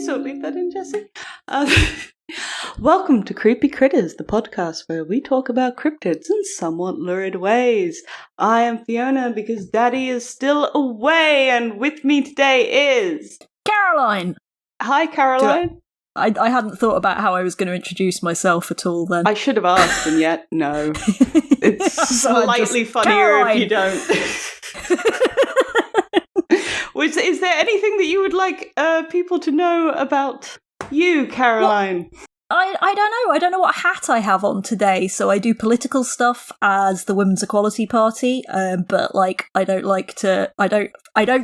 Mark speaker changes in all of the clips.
Speaker 1: Please don't leave that in, Jesse. Welcome to Creepy Critters, the podcast where we talk about cryptids in somewhat lurid ways. I am Fiona because Daddy is still away, and with me today is...
Speaker 2: Caroline!
Speaker 1: Hi, Caroline.
Speaker 2: I hadn't thought about how I was going to introduce myself at all then.
Speaker 1: I should have asked, and yet, no. It's slightly funnier if you don't. Is there anything that you would like people to know about you, Caroline?
Speaker 2: Well, I don't know. I don't know what hat I have on today. So I do political stuff as the Women's Equality Party, but like I don't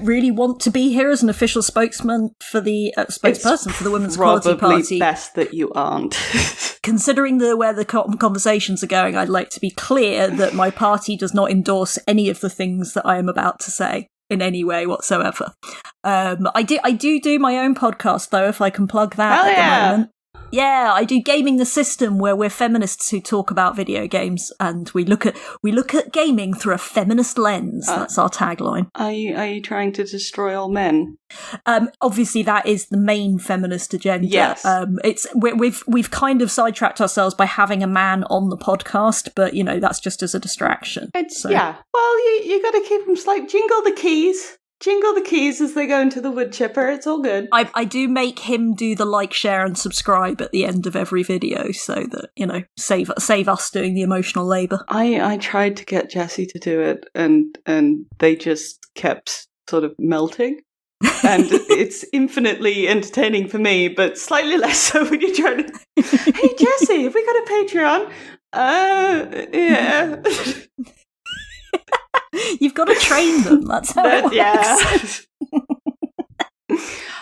Speaker 2: really want to be here as an official spokesman for the spokesperson for the Women's Equality Party.
Speaker 1: Probably best that you aren't.
Speaker 2: Considering where the conversations are going, I'd like to be clear that my party does not endorse any of the things that I am about to say in any way whatsoever. I do my own podcast though, if I can plug that the moment. Yeah, I do Gaming the System, where we're feminists who talk about video games, and we look at gaming through a feminist lens. That's our tagline.
Speaker 1: Are you trying to destroy all men?
Speaker 2: Obviously, that is the main feminist agenda.
Speaker 1: Yes.
Speaker 2: We've kind of sidetracked ourselves by having a man on the podcast, but you know that's just as a distraction.
Speaker 1: Yeah. Well, you got to keep them slight. Jingle the keys as they go into the wood chipper. It's all good.
Speaker 2: I do make him do the like, share, and subscribe at the end of every video, so that save us doing the emotional labour.
Speaker 1: I tried to get Jesse to do it, and they just kept sort of melting. And it's infinitely entertaining for me, but slightly less so when you're trying to. Hey Jesse, have we got a Patreon? Yeah.
Speaker 2: You've got to train them. That's how it works.
Speaker 1: Yeah.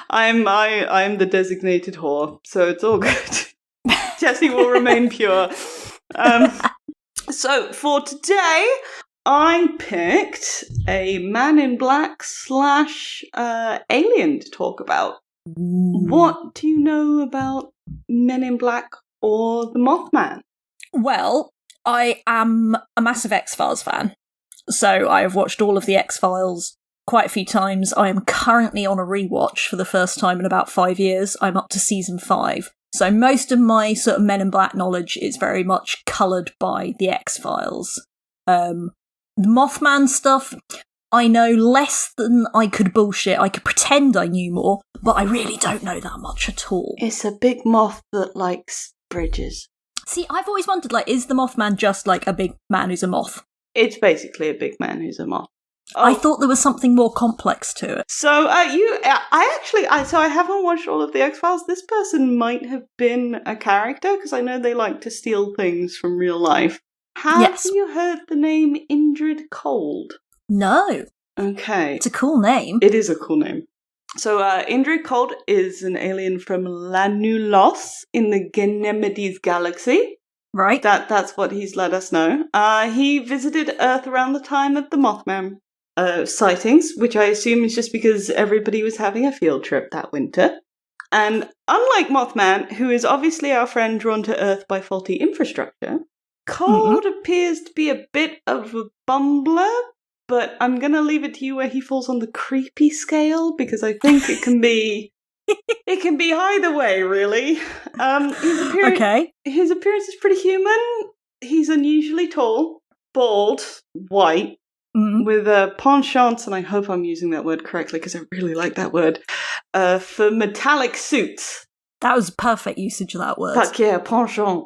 Speaker 1: I'm the designated whore, so it's all good. Jesse will remain pure. So for today, I picked a Man in Black / alien to talk about. What do you know about Men in Black or the Mothman?
Speaker 2: Well, I am a massive X-Files fan. So I have watched all of the X-Files quite a few times. I am currently on a rewatch for the first time in about 5 years. I'm up to season 5. So most of my sort of Men in Black knowledge is very much coloured by the X-Files. The Mothman stuff, I know less than I could bullshit. I could pretend I knew more, but I really don't know that much at all.
Speaker 1: It's a big moth that likes bridges.
Speaker 2: See, I've always wondered, is the Mothman just like a big man who's a moth?
Speaker 1: It's basically a big man who's a moth. Oh.
Speaker 2: I thought there was something more complex to it.
Speaker 1: So, I haven't watched all of the X-Files. This person might have been a character, because I know they like to steal things from real life. Have you heard the name Indrid Cold?
Speaker 2: No.
Speaker 1: Okay.
Speaker 2: It's a cool name.
Speaker 1: It is a cool name. So, Indrid Cold is an alien from Lanulos in the Ganymedes galaxy.
Speaker 2: Right.
Speaker 1: That's what he's let us know. He visited Earth around the time of the Mothman sightings, which I assume is just because everybody was having a field trip that winter. And unlike Mothman, who is obviously our friend drawn to Earth by faulty infrastructure, Cold appears to be a bit of a bumbler, but I'm going to leave it to you where he falls on the creepy scale, because I think it can be... It can be either way, really. His appearance is pretty human. He's unusually tall, bald, white, with penchants, and I hope I'm using that word correctly because I really like that word, for metallic suits.
Speaker 2: That was perfect usage of that word.
Speaker 1: Fuck yeah, penchant.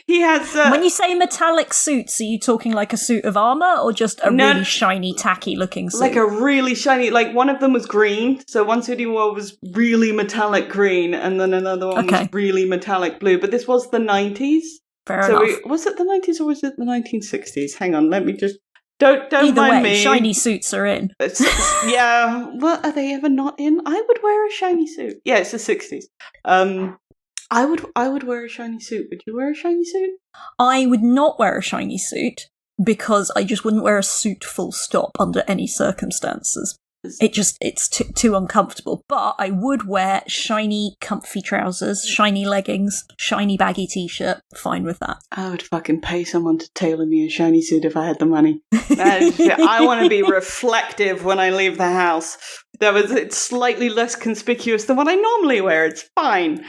Speaker 1: He has...
Speaker 2: when you say metallic suits, are you talking like a suit of armour or just a really shiny, tacky looking suit?
Speaker 1: Like a really shiny... Like, one of them was green, so one suit he wore was really metallic green, and then another one was really metallic blue. But this was the 90s.
Speaker 2: Fair enough.
Speaker 1: Was it the 90s or was it the 1960s? Hang on, let me just... Don't
Speaker 2: Either
Speaker 1: mind
Speaker 2: way,
Speaker 1: me.
Speaker 2: Shiny suits are in.
Speaker 1: Yeah. Well, are they ever not in? I would wear a shiny suit. Yeah, it's the 60s. I would wear a shiny suit. Would you wear a shiny suit?
Speaker 2: I would not wear a shiny suit because I just wouldn't wear a suit full stop under any circumstances. It's too uncomfortable. But I would wear shiny, comfy trousers, shiny leggings, shiny baggy t-shirt. Fine with that.
Speaker 1: I would fucking pay someone to tailor me a shiny suit if I had the money. I want to be reflective when I leave the house. It's slightly less conspicuous than what I normally wear. It's fine.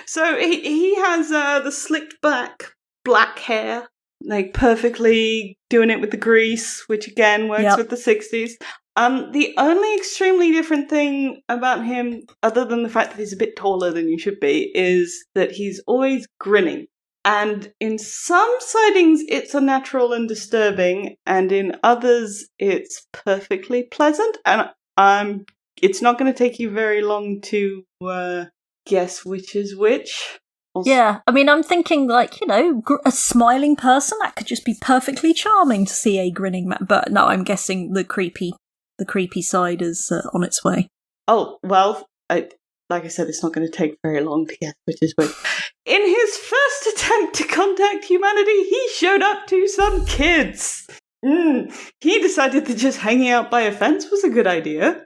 Speaker 1: So he has the slicked back black hair, like perfectly doing it with the grease, which again works with the 60s. The only extremely different thing about him, other than the fact that he's a bit taller than you should be, is that he's always grinning. And in some sightings, it's unnatural and disturbing, and in others, it's perfectly pleasant. And it's not going to take you very long to guess which is which. Also,
Speaker 2: yeah, I mean, I'm thinking, like, a smiling person, that could just be perfectly charming to see a grinning man. But no, I'm guessing the creepy side is on its way.
Speaker 1: Oh, well, like I said, it's not going to take very long to guess which is which. In his first attempt to contact humanity, he showed up to some kids. He decided that just hanging out by a fence was a good idea.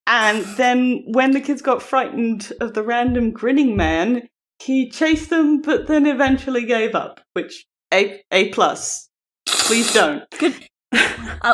Speaker 1: And then when the kids got frightened of the random grinning man, he chased them, but then eventually gave up, which, A+. Please don't.
Speaker 2: Good.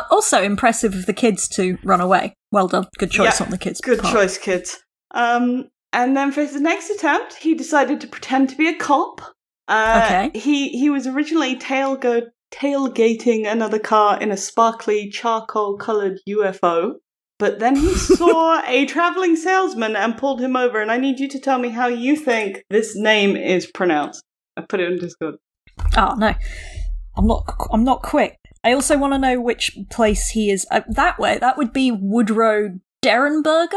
Speaker 2: Also impressive of the kids to run away. Well done. Good choice on the kids'
Speaker 1: Good
Speaker 2: part.
Speaker 1: choice, kids. And then for his next attempt, he decided to pretend to be a cop.
Speaker 2: Okay.
Speaker 1: He was originally tailgating another car in a sparkly charcoal-coloured UFO. But then he saw a travelling salesman and pulled him over, and I need you to tell me how you think this name is pronounced. I put it in Discord.
Speaker 2: Oh, no. I'm not quick. I also want to know which place he is. That way, that would be Woodrow Derenberger?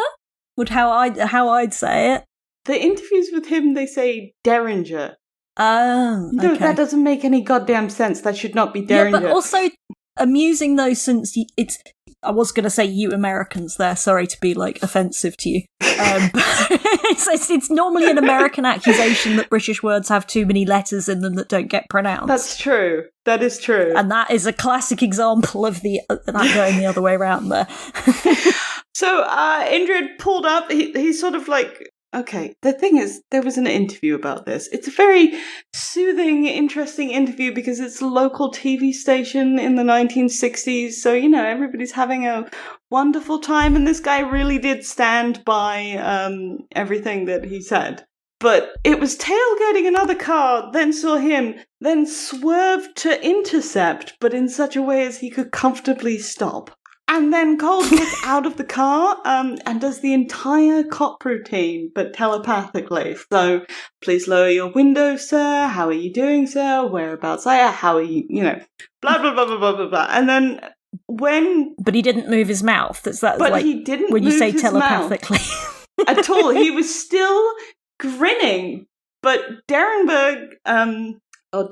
Speaker 2: How I'd say it.
Speaker 1: The interviews with him, they say Derringer.
Speaker 2: Oh, okay.
Speaker 1: No, that doesn't make any goddamn sense. That should not be Derringer.
Speaker 2: Yeah, but also amusing though, since it's... I was going to say you Americans there, sorry to be, like, offensive to you. It's normally an American accusation that British words have too many letters in them that don't get pronounced.
Speaker 1: That's true. That is true.
Speaker 2: And that is a classic example of that going the other way around there.
Speaker 1: So Indrid pulled up. He's sort of like... Okay, the thing is, there was an interview about this. It's a very soothing, interesting interview because it's a local TV station in the 1960s. So, everybody's having a wonderful time. And this guy really did stand by everything that he said. But it was tailgating another car, then saw him, then swerved to intercept, but in such a way as he could comfortably stop. And then Cold gets out of the car and does the entire cop routine, but telepathically. So, please lower your window, sir. How are you doing, sir? Whereabouts are you? How are you? Blah, blah, blah, blah, blah, blah, blah. And then when...
Speaker 2: But he didn't move his mouth.
Speaker 1: He didn't
Speaker 2: when you
Speaker 1: move
Speaker 2: say
Speaker 1: his
Speaker 2: telepathically.
Speaker 1: Mouth at all. He was still grinning. But Derrenberg...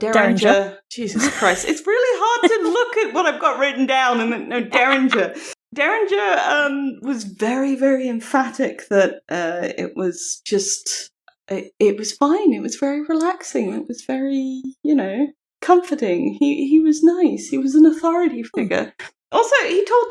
Speaker 1: Derringer. Jesus Christ. It's really hard to look at what I've got written down and then, no, Derringer. Derringer was very, very emphatic that it was just, it was fine. It was very relaxing. It was very, comforting. He was nice. He was an authority figure. Also, he told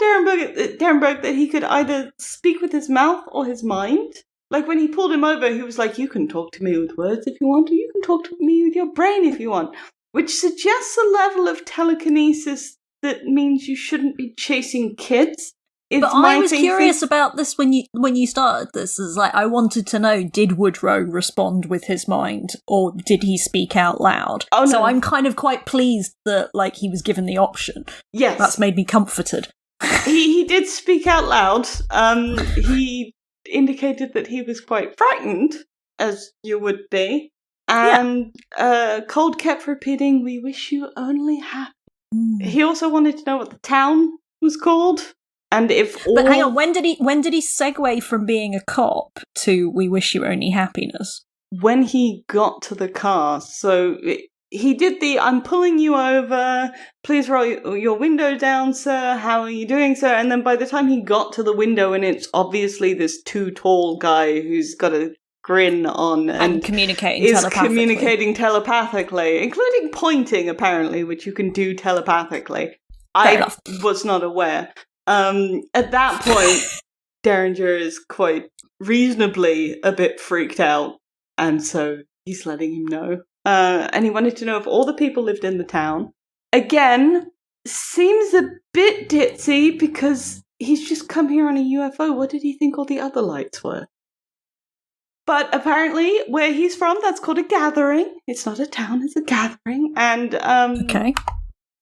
Speaker 1: Derrenberg that he could either speak with his mouth or his mind. Like, when he pulled him over, he was like, you can talk to me with words if you want, or you can talk to me with your brain if you want. Which suggests a level of telekinesis that means you shouldn't be chasing kids.
Speaker 2: But I was curious about this when you started this. Is like, I wanted to know, did Woodrow respond with his mind, or did he speak out loud?
Speaker 1: Oh, no.
Speaker 2: So I'm kind of quite pleased that, like, he was given the option.
Speaker 1: Yes.
Speaker 2: That's made me comforted.
Speaker 1: He did speak out loud. He indicated that he was quite frightened, as you would be, and Cold kept repeating, "We wish you only happy." He also wanted to know what the town was called, and if all...
Speaker 2: But hang on, when did he segue from being a cop to "We wish you only happiness"?
Speaker 1: When he got to the car, so he did the "I'm pulling you over, please roll your window down, sir, how are you doing, sir?" And then by the time he got to the window and it's obviously this too tall guy who's got a grin on and
Speaker 2: communicating
Speaker 1: telepathically, including pointing apparently, which you can do telepathically. I was not aware. At that point, Derringer is quite reasonably a bit freaked out, and so he's letting him know. And he wanted to know if all the people lived in the town. Again, seems a bit ditzy because he's just come here on a UFO. What did he think all the other lights were? But apparently, where he's from, that's called a gathering. It's not a town, it's a gathering. And
Speaker 2: Okay.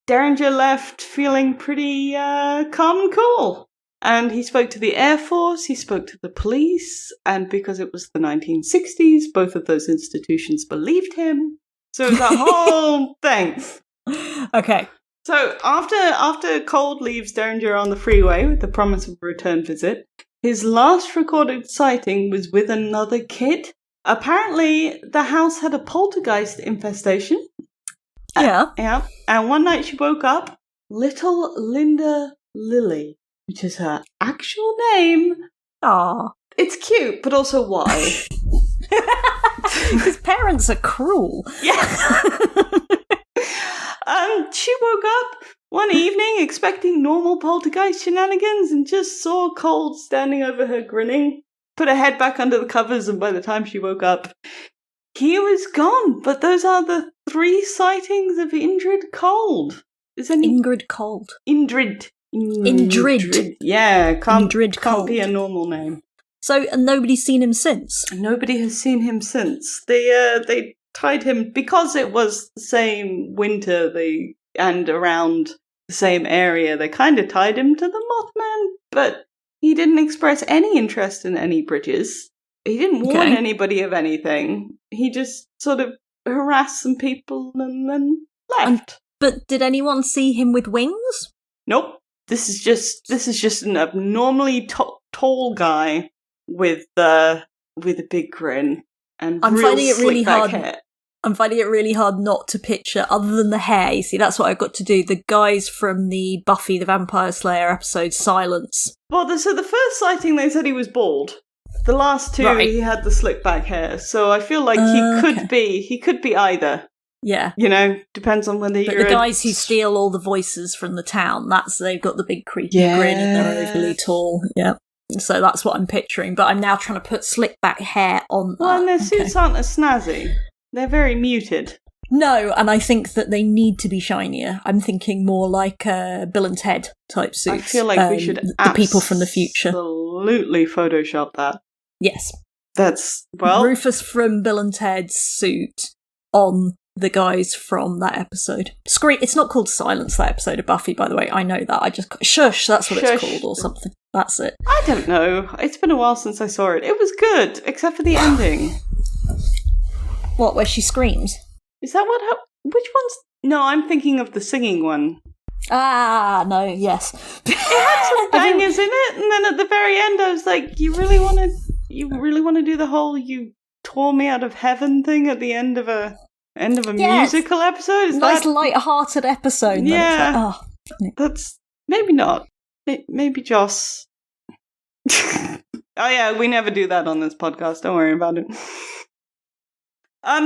Speaker 1: Derringer left feeling pretty calm and cool. And he spoke to the Air Force, he spoke to the police, and because it was the 1960s, both of those institutions believed him. So it was a whole thing.
Speaker 2: Okay.
Speaker 1: So after Cold leaves Derringer on the freeway with the promise of a return visit, his last recorded sighting was with another kid. Apparently, the house had a poltergeist infestation.
Speaker 2: Yeah.
Speaker 1: Yeah. And one night she woke up, little Linda Lily, which is her actual name.
Speaker 2: Aw.
Speaker 1: It's cute, but also why?
Speaker 2: His parents are cruel.
Speaker 1: Yeah. She woke up one evening expecting normal poltergeist shenanigans and just saw Cold standing over her grinning, put her head back under the covers, and by the time she woke up, he was gone. But those are the 3 sightings of Indrid Cold. Is any
Speaker 2: Indrid Cold.
Speaker 1: Indrid. Yeah, can't
Speaker 2: Cold.
Speaker 1: be a normal name.
Speaker 2: So, and nobody's seen him since?
Speaker 1: Nobody has seen him since. They tied him, because it was the same winter and around the same area, they kind of tied him to the Mothman, but he didn't express any interest in any bridges. He didn't warn anybody of anything. He just sort of harassed some people and then left.
Speaker 2: But did anyone see him with wings?
Speaker 1: Nope. This is just an abnormally tall guy with a big grin and
Speaker 2: I'm
Speaker 1: real
Speaker 2: finding it really
Speaker 1: slick back
Speaker 2: hard.
Speaker 1: hair.
Speaker 2: I'm finding it really hard not to picture, other than the hair. You see, that's what I've got to do. The guys from the Buffy the Vampire Slayer episode, Silence.
Speaker 1: Well, so the first sighting, they said he was bald. The last 2, he had the slick back hair. So I feel like he could be either.
Speaker 2: Yeah.
Speaker 1: You know, depends on whether
Speaker 2: But the guys who steal all the voices from the town, they've got the big creepy grin and they're overly tall. Yeah. So that's what I'm picturing. But I'm now trying to put slick back hair on that.
Speaker 1: Well, and their suits aren't as snazzy. They're very muted.
Speaker 2: No, and I think that they need to be shinier. I'm thinking more like Bill and Ted type suits.
Speaker 1: I feel like we should
Speaker 2: the people from the future.
Speaker 1: Absolutely Photoshop that.
Speaker 2: Yes.
Speaker 1: That's,
Speaker 2: Rufus from Bill and Ted's suit on the guys from that episode. It's not called Silence, that episode of Buffy, by the way. I know that. I just... Shush, that's what it's called, or something. That's it.
Speaker 1: I don't know. It's been a while since I saw it. It was good, except for the ending.
Speaker 2: What, where she screams?
Speaker 1: Is that what... Which one's... No, I'm thinking of the singing one.
Speaker 2: Ah, no, yes.
Speaker 1: It had some bangers in it, and then at the very end I was like, you really want to do the whole "you tore me out of heaven" thing at the end of a musical episode? Is
Speaker 2: nice
Speaker 1: that...
Speaker 2: light-hearted episode.
Speaker 1: Yeah. That's... Maybe not. Maybe Joss. Oh yeah, we never do that on this podcast. Don't worry about it.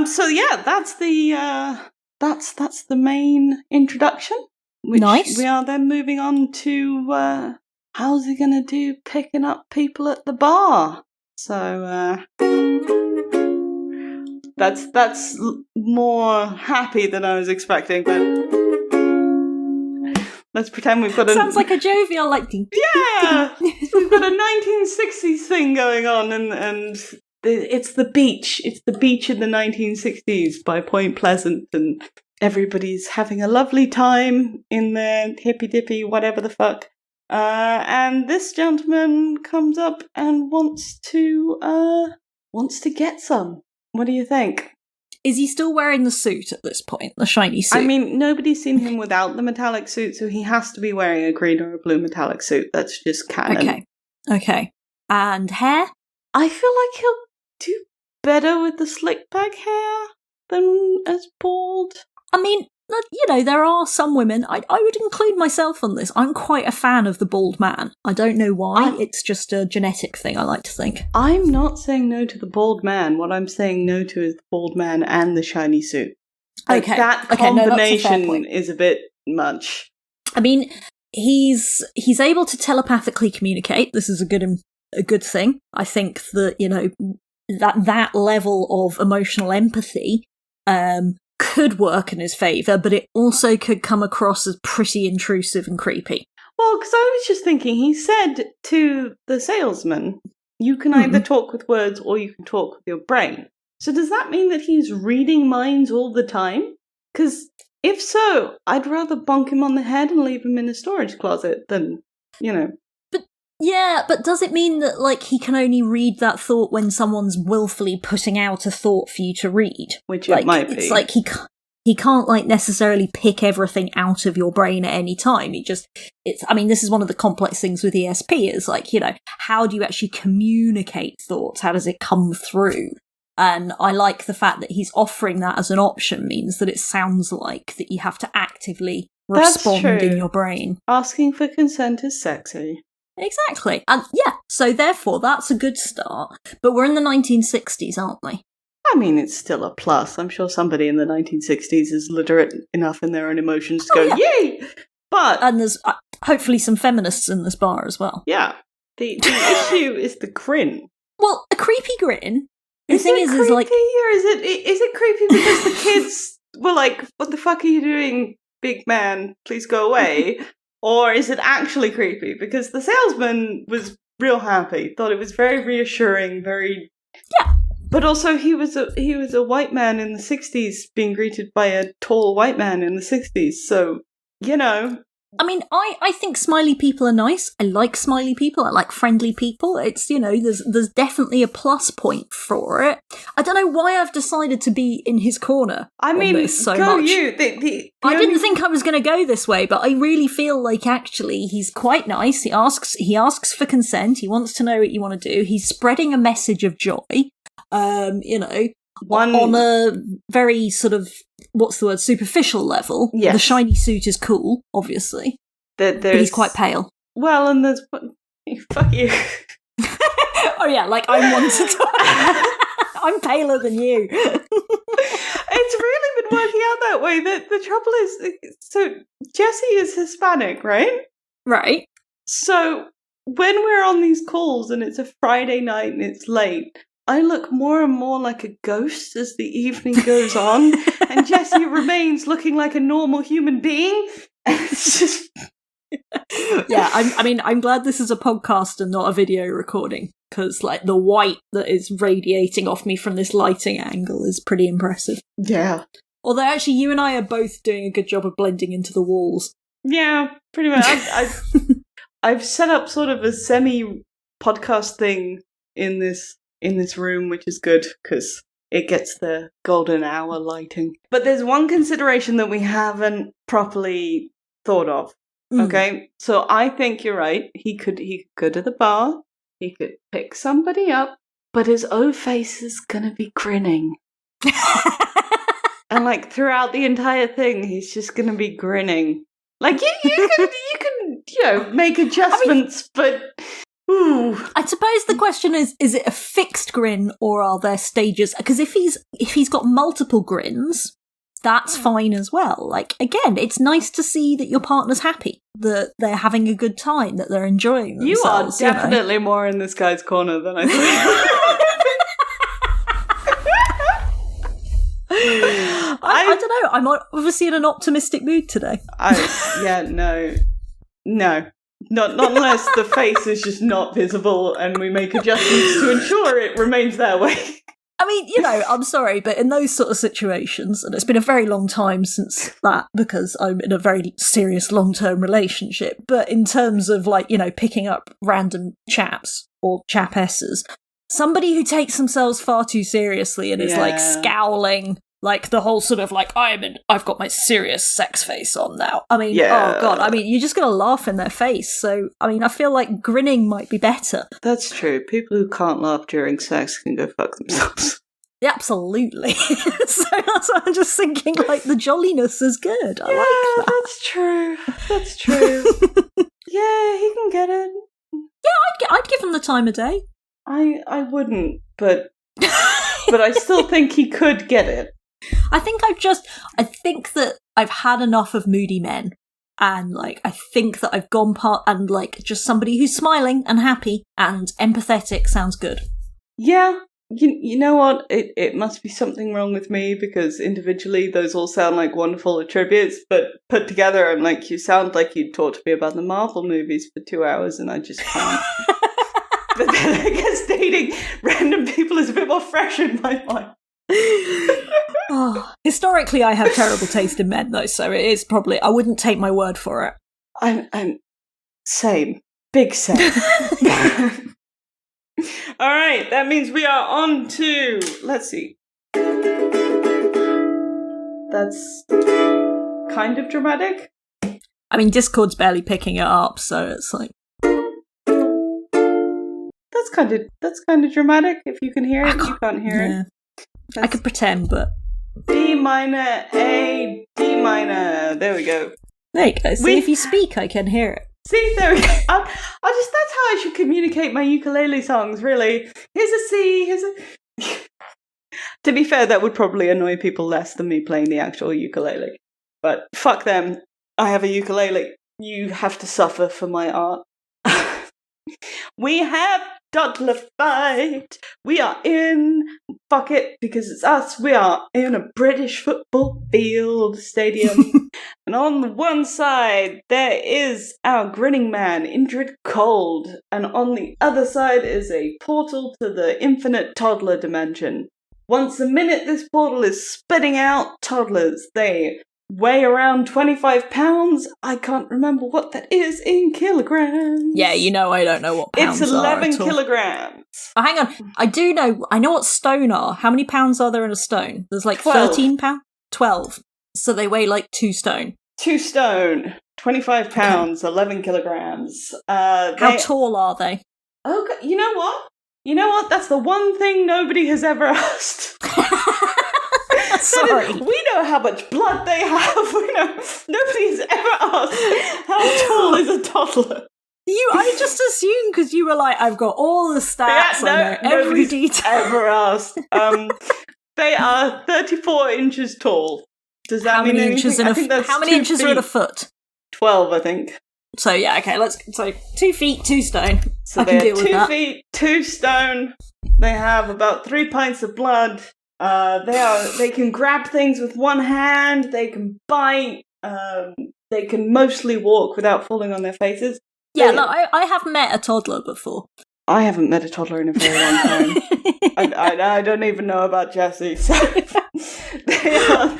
Speaker 1: So yeah, that's the main introduction. Which
Speaker 2: nice. We
Speaker 1: are then moving on to how's he gonna do picking up people at the bar. So that's more happy than I was expecting. But let's pretend we've got
Speaker 2: sounds like a jovial ding.
Speaker 1: Yeah, we've got a 1960s thing going on, and it's the beach. It's the beach in the 1960s by Point Pleasant, and everybody's having a lovely time in their hippy-dippy whatever the fuck. And this gentleman comes up and wants to get some. What do you think?
Speaker 2: Is he still wearing the suit at this point, the shiny suit?
Speaker 1: I mean, nobody's seen him without the metallic suit, so he has to be wearing a green or a blue metallic suit. That's just canon.
Speaker 2: Okay. And hair?
Speaker 1: I feel like he'll do better with the slick back hair than as bald.
Speaker 2: I mean, there are some women, I would include myself on this. I'm quite a fan of the bald man. I don't know why, it's just a genetic thing, I like to think.
Speaker 1: I'm not saying no to the bald man. What I'm saying no to is the bald man and the shiny suit. That combination is a bit much.
Speaker 2: I mean, he's able to telepathically communicate. This is a good thing. I think that, you know, that level of emotional empathy could work in his favour, but it also could come across as pretty intrusive and creepy.
Speaker 1: Well, because I was just thinking, he said to the salesman, you can either talk with words or you can talk with your brain. So does that mean that he's reading minds all the time? Because if so, I'd rather bonk him on the head and leave him in a storage closet than, you know.
Speaker 2: But does it mean that, like, he can only read that thought when someone's willfully putting out a thought for you to read?
Speaker 1: Which it might be.
Speaker 2: It's like he can't, like, necessarily pick everything out of your brain at any time. This is one of the complex things with ESP, is, like, you know, how do you actually communicate thoughts? How does it come through? And I like the fact that he's offering that as an option, means that it sounds like that you have to actively respond in your brain.
Speaker 1: Asking for consent is sexy.
Speaker 2: Exactly. And yeah, so therefore that's a good start. But we're in the 1960s, aren't we?
Speaker 1: I mean, it's still a plus. I'm sure somebody in the 1960s is literate enough in their own emotions to go, yay!
Speaker 2: And there's hopefully some feminists in this bar as well.
Speaker 1: Yeah. The issue is the grin.
Speaker 2: Well, a creepy grin.
Speaker 1: Is it creepy, or is it creepy because the kids were like, what the fuck are you doing, big man? Please go away. Or is it actually creepy? Because the salesman was real happy, thought it was very reassuring, very...
Speaker 2: Yeah.
Speaker 1: But also he was a white man in the 60s being greeted by a tall white man in the 60s, so, you know...
Speaker 2: I mean, I think smiley people are nice. I like smiley people. I like friendly people. It's, you know, there's definitely a plus point for it. I don't know why I've decided to be in his corner.
Speaker 1: I mean,
Speaker 2: on this so
Speaker 1: go
Speaker 2: much.
Speaker 1: you.
Speaker 2: I didn't think I was going to go this way, but I really feel like actually he's quite nice. He asks for consent. He wants to know what you want to do. He's spreading a message of joy. You know. On a very sort of, superficial level.
Speaker 1: Yes.
Speaker 2: The shiny suit is cool, obviously. But he's quite pale.
Speaker 1: Well, and there's... Fuck you.
Speaker 2: Oh yeah, like I'm one to talk. I'm paler than you.
Speaker 1: It's really been working out that way. The trouble is, so Jesse is Hispanic, right?
Speaker 2: Right.
Speaker 1: So when we're on these calls and it's a Friday night and it's late, I look more and more like a ghost as the evening goes on, and Jesse remains looking like a normal human being. And it's just...
Speaker 2: Yeah, I'm glad this is a podcast and not a video recording, because, like, the white that is radiating off me from this lighting angle is pretty impressive.
Speaker 1: Yeah.
Speaker 2: Although, actually, you and I are both doing a good job of blending into the walls.
Speaker 1: Yeah, pretty much. I've set up sort of a semi-podcast thing in this room, which is good, because it gets the golden hour lighting. But there's one consideration that we haven't properly thought of, okay? So I think you're right. He could go to the bar, he could pick somebody up, but his O face is gonna be grinning. And, like, throughout the entire thing, he's just gonna be grinning. Like, you can, you know, make adjustments, but... Ooh.
Speaker 2: I suppose the question is it a fixed grin or are there stages? Because if he's got multiple grins, that's fine as well. Like, again, it's nice to see that your partner's happy, that they're having a good time, that they're enjoying themselves.
Speaker 1: You are definitely more in this guy's corner than I thought.
Speaker 2: I don't know. I'm obviously in an optimistic mood today.
Speaker 1: No. Not unless the face is just not visible and we make adjustments to ensure it remains that way.
Speaker 2: I mean, you know, I'm sorry, but in those sort of situations, and it's been a very long time since that because I'm in a very serious long-term relationship, but in terms of, like, you know, picking up random chaps or chapesses, somebody who takes themselves far too seriously and is, like, scowling, like, the whole sort of, like, I've got my serious sex face on now. I mean, oh god, I mean, you're just gonna laugh in their face, so, I mean, I feel like grinning might be better.
Speaker 1: That's true. People who can't laugh during sex can go fuck themselves.
Speaker 2: Yeah, absolutely. So that's why I'm just thinking, like, the jolliness is good. I like that.
Speaker 1: That's true. Yeah, he can get it.
Speaker 2: Yeah, I'd give him the time of day.
Speaker 1: I wouldn't, but I still think he could get it.
Speaker 2: I think that I've had enough of moody men, and like I think that I've gone part, and like just somebody who's smiling and happy and empathetic sounds good.
Speaker 1: Yeah. You know what? It must be something wrong with me, because individually those all sound like wonderful attributes, but put together I'm like, you sound like you'd talk to me about the Marvel movies for 2 hours and I just can't. But then I guess dating random people is a bit more fresh in my mind.
Speaker 2: Historically, I have terrible taste in men, though, so it is probably, I wouldn't take my word for it.
Speaker 1: I'm same. Big same. All right, that means we are on to, let's see. That's kind of dramatic.
Speaker 2: I mean, Discord's barely picking it up, so it's like...
Speaker 1: That's kind of dramatic. If you can hear it, you can't hear it.
Speaker 2: I could pretend, but...
Speaker 1: D minor, A, D minor. There we go.
Speaker 2: There you go. See, if you speak, I can hear it.
Speaker 1: See, there we go. That's how I should communicate my ukulele songs, really. Here's a C, here's a... To be fair, that would probably annoy people less than me playing the actual ukulele. But fuck them. I have a ukulele. You have to suffer for my art. We have toddler fight. We are in... Fuck it, because it's us. We are in a British football field stadium. And on the one side, there is our grinning man, Indrid Cold. And on the other side is a portal to the infinite toddler dimension. Once a minute, this portal is spitting out toddlers. They weigh around 25 pounds. I can't remember what that is in kilograms.
Speaker 2: Yeah, I don't know what pounds
Speaker 1: It's 11
Speaker 2: are at all.
Speaker 1: kilograms.
Speaker 2: Oh, hang on. I know what stone are. How many pounds are there in a stone? There's like
Speaker 1: 12.
Speaker 2: 13 pounds? 12. So they weigh like 2 stone.
Speaker 1: 2 stone, 25 pounds, 11 kilograms.
Speaker 2: How tall are they?
Speaker 1: Oh, you know what? That's the one thing nobody has ever asked.
Speaker 2: Sorry.
Speaker 1: We know how much blood they have. We know nobody's ever asked how tall is a toddler.
Speaker 2: I just assumed because you were like, I've got all the stats, I know every detail.
Speaker 1: Ever asked. They are 34 inches tall. Does that mean anything?
Speaker 2: How many inches are in a foot?
Speaker 1: 12, I think.
Speaker 2: So yeah, okay. So 2 feet, 2 stone.
Speaker 1: So
Speaker 2: I can deal with that.
Speaker 1: 2 feet, 2 stone. They have about 3 pints of blood. They can grab things with one hand. They can bite. They can mostly walk without falling on their faces.
Speaker 2: Yeah, no, I have met a toddler before.
Speaker 1: I haven't met a toddler in a very long time. I don't even know about Jessie. So they are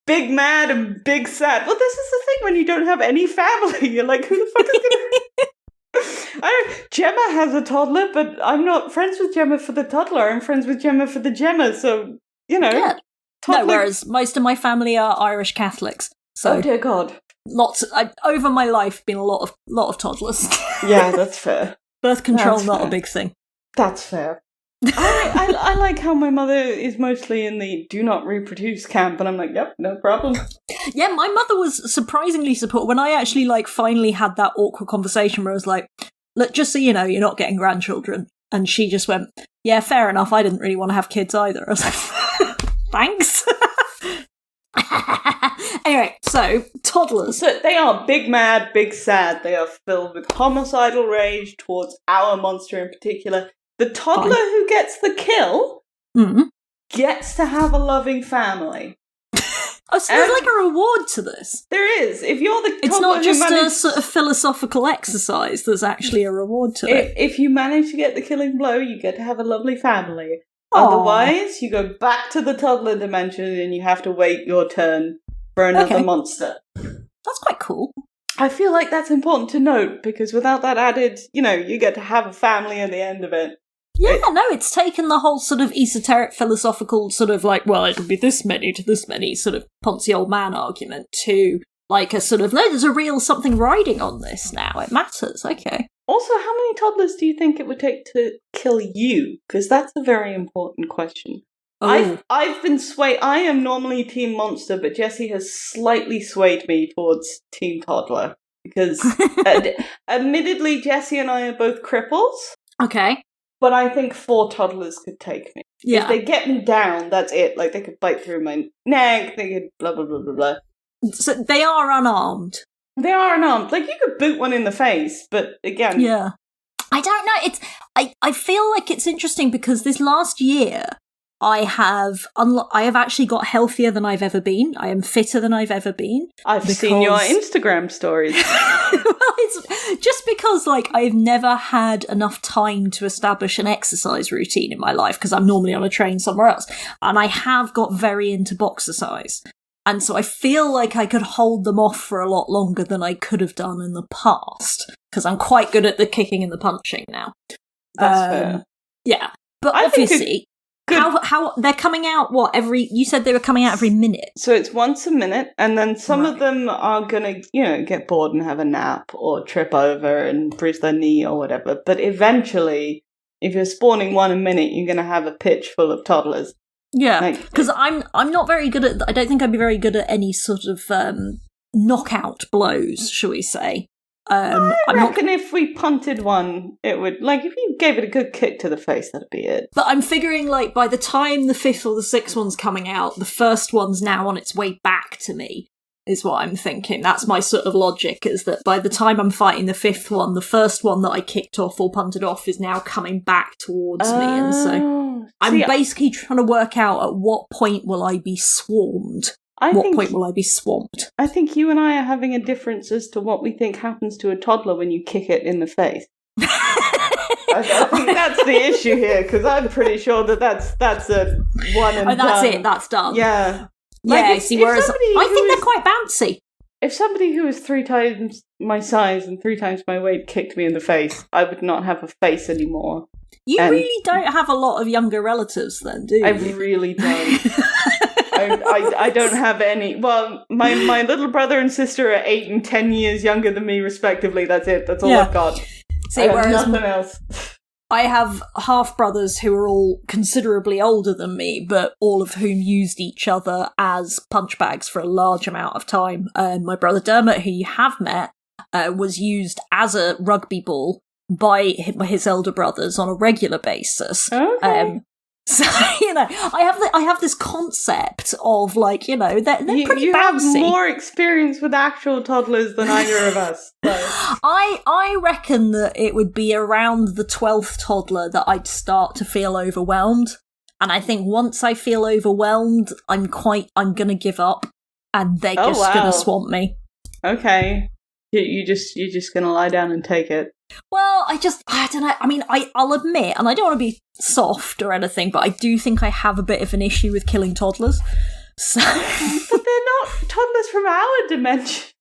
Speaker 1: big mad and big sad. Well, this is the thing when you don't have any family. You're like, who the fuck is gonna... Gemma has a toddler, but I'm not friends with Gemma for the toddler. I'm friends with Gemma for the Gemma, so,
Speaker 2: Yeah.
Speaker 1: Toddler...
Speaker 2: No, whereas most of my family are Irish Catholics. So
Speaker 1: oh, dear God.
Speaker 2: Over my life, been a lot of toddlers.
Speaker 1: Yeah, that's fair.
Speaker 2: Birth control,
Speaker 1: That's
Speaker 2: not
Speaker 1: fair.
Speaker 2: a big thing.
Speaker 1: That's fair. I like how my mother is mostly in the do not reproduce camp, and I'm like, yep, no problem.
Speaker 2: Yeah, my mother was surprisingly supportive. When I actually finally had that awkward conversation where I was like, look, just so you know, you're not getting grandchildren. And she just went, yeah, fair enough, I didn't really want to have kids either. I was like, thanks. Anyway, so toddlers.
Speaker 1: So they are big mad, big sad. They are filled with homicidal rage towards our monster in particular. The toddler who gets the kill gets to have a loving family.
Speaker 2: Oh, so there's like a reward to this.
Speaker 1: There is. If you're the toddler,
Speaker 2: it's not just a sort of philosophical exercise. There's actually a reward to it.
Speaker 1: If you manage to get the killing blow, you get to have a lovely family.
Speaker 2: Aww.
Speaker 1: Otherwise, you go back to the toddler dimension and you have to wait your turn for another monster.
Speaker 2: That's quite cool.
Speaker 1: I feel like that's important to note, because without that added, you get to have a family at the end of it.
Speaker 2: Yeah, it's taken the whole sort of esoteric philosophical sort of like, well, it'll be this many to this many sort of Ponzi old man argument to like a sort of, no, there's a real something riding on this now. It matters, okay.
Speaker 1: Also, how many toddlers do you think it would take to kill you? Because that's a very important question.
Speaker 2: Oh.
Speaker 1: I've been swayed. I am normally Team Monster, but Jessie has slightly swayed me towards Team Toddler. Because, admittedly, Jessie and I are both cripples.
Speaker 2: Okay.
Speaker 1: But I think 4 toddlers could take me.
Speaker 2: Yeah.
Speaker 1: If they get me down, that's it. Like, they could bite through my neck, they could blah, blah, blah, blah, blah.
Speaker 2: So they are unarmed.
Speaker 1: They are unarmed. Like, you could boot one in the face, but again...
Speaker 2: Yeah. I don't know. I feel like it's interesting because this last year, I have actually got healthier than I've ever been. I am fitter than I've ever been.
Speaker 1: I've seen your Instagram stories.
Speaker 2: Well, it's just because, like, I've never had enough time to establish an exercise routine in my life because I'm normally on a train somewhere else. And I have got very into boxercise. And so I feel like I could hold them off for a lot longer than I could have done in the past. Because I'm quite good at the kicking and the punching now.
Speaker 1: That's fair.
Speaker 2: Yeah. But obviously... How they're coming out, you said they were coming out every minute.
Speaker 1: So it's once a minute, and then some of them are gonna, get bored and have a nap, or trip over and bruise their knee or whatever. But eventually, if you're spawning one a minute, you're gonna have a pitch full of toddlers.
Speaker 2: Yeah, because I'm not very good at, I don't think I'd be very good at any sort of knockout blows, shall we say.
Speaker 1: I reckon if we punted one, it would, like, if you gave it a good kick to the face, that'd be it.
Speaker 2: But I'm figuring, like, by the time the 5th or the 6th one's coming out, the first one's now on its way back to me, is what I'm thinking. That's my sort of logic, is that by the time I'm fighting the 5th one, the first one that I kicked off or punted off is now coming back towards me, and so I'm basically trying to work out at what point will I be swarmed. Point will I be swamped?
Speaker 1: I think you and I are having a difference as to what we think happens to a toddler when you kick it in the face. I think that's the issue here, because I'm pretty sure that's a one and
Speaker 2: that's
Speaker 1: done.
Speaker 2: It, that's done.
Speaker 1: Yeah.
Speaker 2: Yeah, whereas I think they're quite bouncy.
Speaker 1: If somebody who is 3 times my size and 3 times my weight kicked me in the face, I would not have a face anymore.
Speaker 2: You really don't have a lot of younger relatives then, do you?
Speaker 1: I really don't. I don't have any. Well, my little brother and sister are 8 and 10 years younger than me, respectively. That's it. That's all I've got.
Speaker 2: See, whereas
Speaker 1: nothing else.
Speaker 2: I have half brothers who are all considerably older than me, but all of whom used each other as punch bags for a large amount of time. My brother Dermot, who you have met, was used as a rugby ball by his elder brothers on a regular basis.
Speaker 1: Okay.
Speaker 2: So, I have this concept of, like, they're pretty bouncy.
Speaker 1: You have more experience with actual toddlers than either of us. So.
Speaker 2: I reckon that it would be around the 12th toddler that I'd start to feel overwhelmed. And I think once I feel overwhelmed, I'm gonna give up, and they're gonna swamp me.
Speaker 1: Okay. You're just gonna lie down and take it.
Speaker 2: Well, I don't know. I mean, I'll admit, and I don't want to be soft or anything, but I do think I have a bit of an issue with killing toddlers. So,
Speaker 1: but they're not toddlers from our dimension.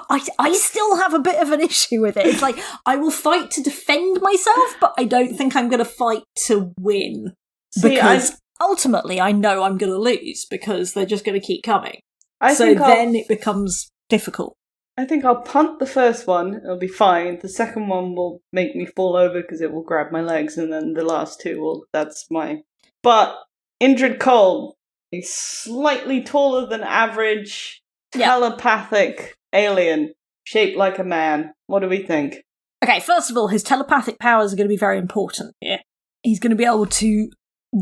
Speaker 2: I still have a bit of an issue with it. It's like, I will fight to defend myself, but I don't think I'm going to fight to win. Because ultimately, I know I'm going to lose, because they're just going to keep coming. Then it becomes difficult.
Speaker 1: I think I'll punt the first one, it'll be fine. The second one will make me fall over because it will grab my legs, and then the last two But Indrid Cold, a slightly taller than average, telepathic alien, shaped like a man. What do we think?
Speaker 2: Okay, first of all, his telepathic powers are going to be very important here. He's going to be able to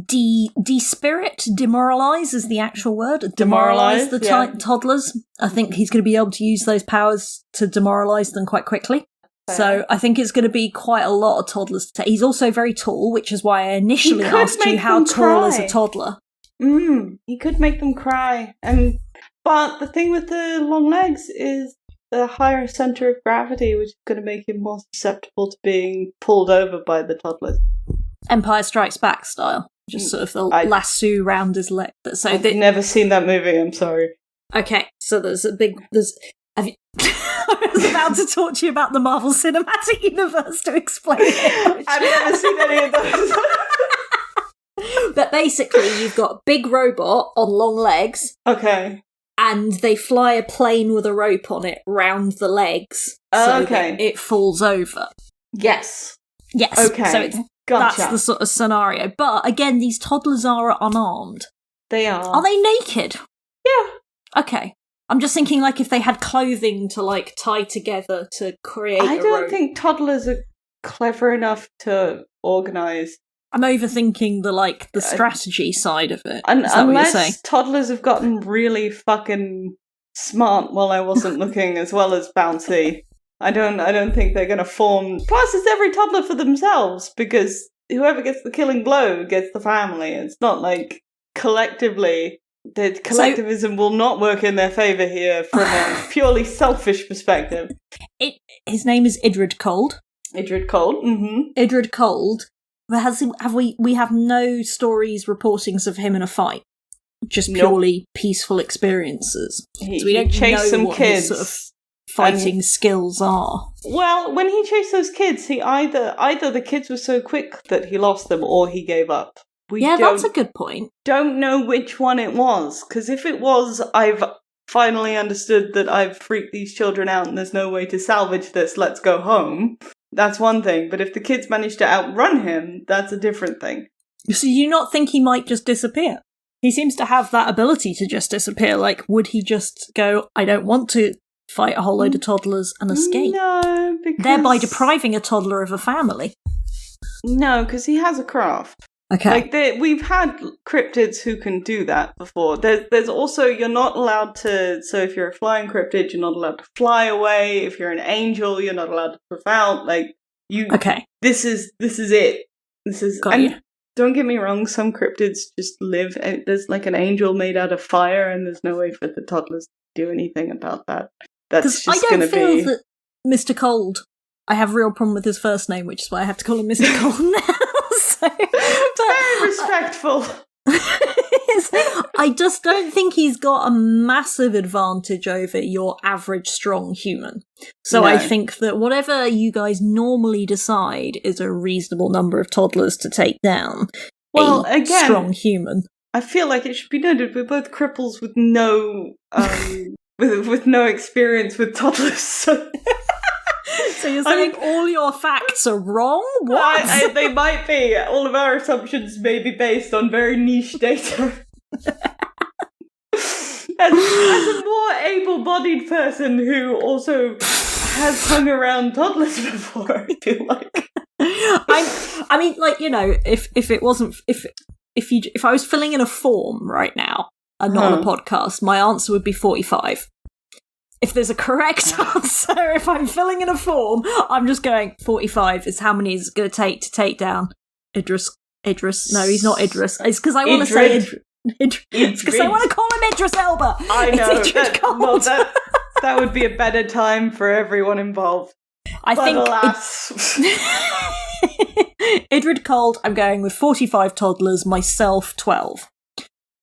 Speaker 2: de-spirit, demoralize is the actual word. Demoralize the toddlers. I think he's going to be able to use those powers to demoralize them quite quickly. So I think it's going to be quite a lot of toddlers to take. He's also very tall, which is why I initially asked you how tall is a toddler.
Speaker 1: He could make them cry. But the thing with the long legs is the higher center of gravity, which is going to make him more susceptible to being pulled over by the toddlers. Empire
Speaker 2: Strikes Back style. Just sort of the lasso round his leg. So
Speaker 1: I've never seen that movie, I'm sorry.
Speaker 2: Okay, so I was about to talk to you about the Marvel Cinematic Universe to explain it.
Speaker 1: I've never seen any of those.
Speaker 2: But basically, you've got a big robot on long legs.
Speaker 1: Okay.
Speaker 2: And they fly a plane with a rope on it round the legs. So that it falls over.
Speaker 1: Yes.
Speaker 2: Okay. So that's the sort of scenario. But again, these toddlers are unarmed.
Speaker 1: They are.
Speaker 2: Are they naked?
Speaker 1: Yeah.
Speaker 2: Okay. I'm just thinking, like, if they had clothing to, like, tie together to create
Speaker 1: I don't think toddlers are clever enough to organise.
Speaker 2: I'm overthinking the strategy side of it.
Speaker 1: Unless toddlers have gotten really fucking smart while I wasn't looking, as well as bouncy. I don't think they're going to form. Plus, it's every toddler for themselves, because whoever gets the killing blow gets the family. It's not like collectively. The collectivism will not work in their favour here from a purely selfish perspective.
Speaker 2: His name is Indrid Cold.
Speaker 1: Indrid Cold. Mm-hmm.
Speaker 2: Indrid Cold. We have no stories, reportings of him in a fight. Just purely peaceful experiences. So we don't know some what kids. His sort of fighting skills are.
Speaker 1: Well, when he chased those kids, he either the kids were so quick that he lost them, or he gave up.
Speaker 2: That's a good point.
Speaker 1: Don't know which one it was, because if it was, I've finally understood that I've freaked these children out and there's no way to salvage this, let's go home. That's one thing, but if the kids managed to outrun him, that's a different thing.
Speaker 2: So you not think he might just disappear? He seems to have that ability to just disappear. Like, would he just go, I don't want to fight a whole load of toddlers and escape?
Speaker 1: No, because...
Speaker 2: Thereby depriving a toddler of a family.
Speaker 1: No, because he has a craft.
Speaker 2: Okay.
Speaker 1: Like, we've had cryptids who can do that before. There's also, you're not allowed to, so if you're a flying cryptid, you're not allowed to fly away. If you're an angel, you're not allowed to puff out. Like,
Speaker 2: Okay.
Speaker 1: This is it.
Speaker 2: Got you.
Speaker 1: Don't get me wrong, some cryptids just live, there's like an angel made out of fire, and there's no way for the toddlers to do anything about that. That's just going to be... I don't feel
Speaker 2: that Mr. Cold, I have a real problem with his first name, which is why I have to call him Mr. Cold now.
Speaker 1: Very respectful.
Speaker 2: I just don't think he's got a massive advantage over your average strong human. So I think that whatever you guys normally decide is a reasonable number of toddlers to take down a strong human.
Speaker 1: I feel like it should be noted we're both cripples with no with no experience with toddlers.
Speaker 2: So you're saying all your facts are wrong? What?
Speaker 1: They might be. All of our assumptions may be based on very niche data. As a more able-bodied person who also has hung around toddlers before, I feel like.
Speaker 2: I mean, like, you know, if I was filling in a form right now and not on a podcast, my answer would be 45. If there's a correct answer, if I'm filling in a form, I'm just going, 45 is how many is it going to take down Idris. No, he's not Idris. It's because I want to say Idris. It's because I want to call him Idris Elba.
Speaker 1: I know. That would be a better time for everyone involved.
Speaker 2: I think
Speaker 1: alas.
Speaker 2: Indrid Cold, I'm going with 45 toddlers, myself 12.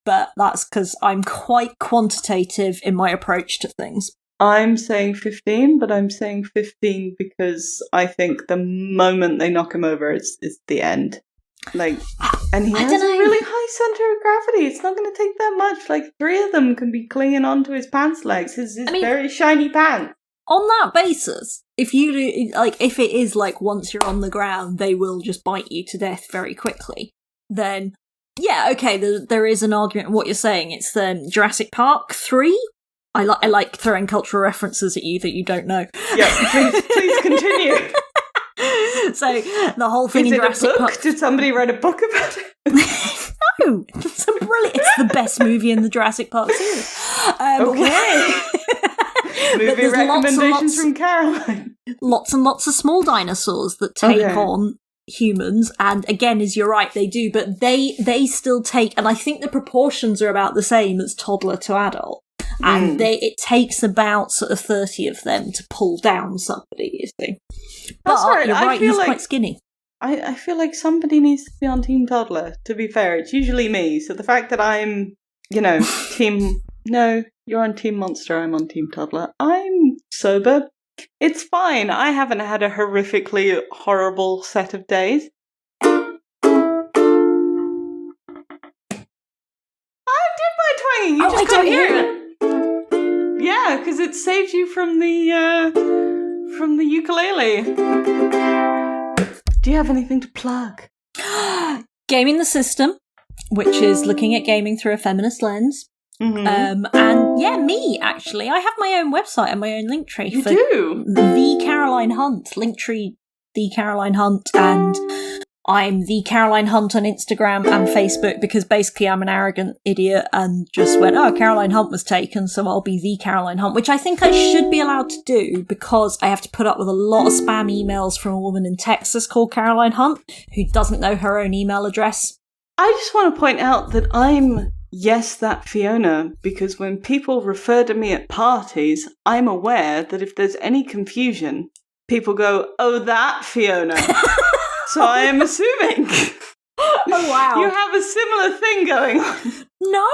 Speaker 2: But that's because I'm quite quantitative in my approach to things.
Speaker 1: I'm saying 15, but I'm saying 15 because I think the moment they knock him over, it's the end. Like, and he has a really high center of gravity. It's not going to take that much. Like, 3 of them can be clinging onto his pants legs. His very shiny pants.
Speaker 2: On that basis, if it is like once you're on the ground, they will just bite you to death very quickly. Then, yeah, okay, there is an argument in what you're saying. It's Jurassic Park 3. I like throwing cultural references at you that you don't know. Yeah,
Speaker 1: please continue.
Speaker 2: So the whole thing
Speaker 1: is
Speaker 2: in Jurassic
Speaker 1: Park. Did somebody write a book about it?
Speaker 2: No, it's brilliant. It's the best movie in the Jurassic Park series.
Speaker 1: Okay. Movie recommendations from Caroline.
Speaker 2: Lots and lots of small dinosaurs that take on humans, and again, as you're right, they do, but they still take, and I think the proportions are about the same as toddler to adult. And it takes about sort of 30 of them to pull down somebody, you see. But you're right, he's quite skinny.
Speaker 1: I feel like somebody needs to be on Team Toddler, to be fair. It's usually me. So the fact that I'm, Team... No, you're on Team Monster, I'm on Team Toddler. I'm sober. It's fine. I haven't had a horrifically horrible set of days. I did my twanging. You just can't hear it. Yeah, because it saved you from the ukulele. Do you have anything to plug?
Speaker 2: Gaming the System, which is looking at gaming through a feminist lens. Mm-hmm. And yeah, me, actually. I have my own website and my own link tree for
Speaker 1: do?
Speaker 2: The Caroline Hunt, linktree The Caroline Hunt, and I'm the Caroline Hunt on Instagram and Facebook, because basically I'm an arrogant idiot and just went, oh, Caroline Hunt was taken, so I'll be the Caroline Hunt, which I think I should be allowed to do because I have to put up with a lot of spam emails from a woman in Texas called Caroline Hunt who doesn't know her own email address.
Speaker 1: I just want to point out that I'm yes, that Fiona, because when people refer to me at parties, I'm aware that if there's any confusion, people go, oh, that Fiona. So I am assuming.
Speaker 2: Oh, wow.
Speaker 1: You have a similar thing going on.
Speaker 2: No.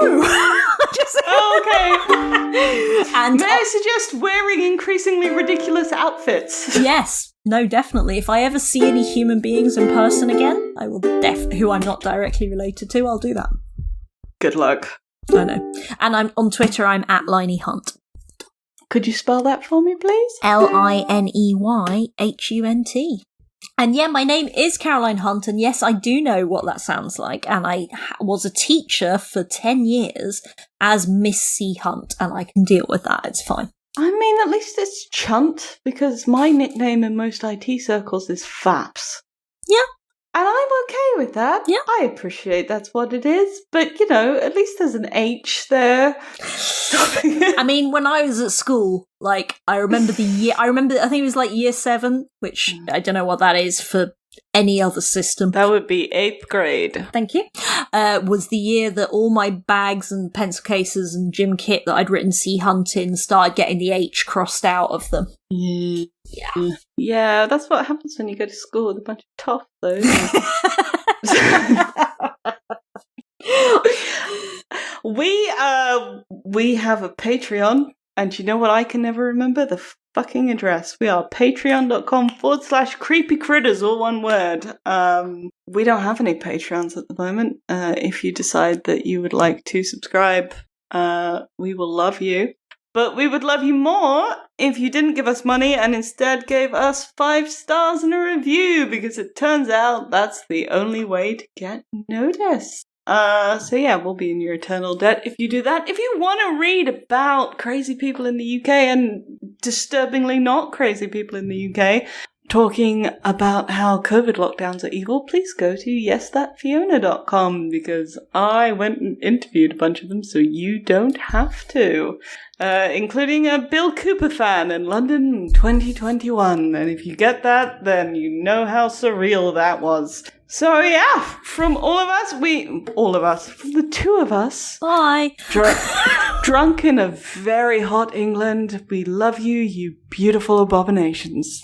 Speaker 1: Okay.
Speaker 2: And
Speaker 1: may I suggest wearing increasingly ridiculous outfits?
Speaker 2: Yes. No, definitely. If I ever see any human beings in person again, I will who I'm not directly related to, I'll do that.
Speaker 1: Good luck.
Speaker 2: I know. And I'm on Twitter, I'm at lineyhunt.
Speaker 1: Could you spell that for me, please?
Speaker 2: LINEYHUNT. And yeah, my name is Caroline Hunt, and yes, I do know what that sounds like, and I was a teacher for 10 years as Miss C. Hunt, and I can deal with that, it's fine.
Speaker 1: I mean, at least it's Chunt, because my nickname in most IT circles is Faps.
Speaker 2: Yeah.
Speaker 1: And I'm okay with that.
Speaker 2: Yeah.
Speaker 1: I appreciate that's what it is. But, you know, at least there's an H there.
Speaker 2: I mean, when I was at school, like, I think it was like year 7, which I don't know what that is for any other system.
Speaker 1: That would be 8th grade.
Speaker 2: Thank you. Was the year that all my bags and pencil cases and gym kit that I'd written C Hunt in started getting the H crossed out of them.
Speaker 1: Yeah. Yeah, that's what happens when you go to school with a bunch of toff, though. We have a Patreon, and you know what I can never remember? The fucking address. We are patreon.com/creepycritters, all one word. We don't have any Patreons at the moment. If you decide that you would like to subscribe, we will love you. But we would love you more if you didn't give us money and instead gave us 5 stars and a review, because it turns out that's the only way to get noticed. So yeah, we'll be in your eternal debt if you do that. If you want to read about crazy people in the UK and disturbingly not crazy people in the UK talking about how COVID lockdowns are evil, please go to yesthatfiona.com, because I went and interviewed a bunch of them so you don't have to. Including a Bill Cooper fan in London 2021. And if you get that, then you know how surreal that was. So yeah, from all of us, from the 2 of us.
Speaker 2: Bye.
Speaker 1: Drunk in a very hot England, we love you, you beautiful abominations.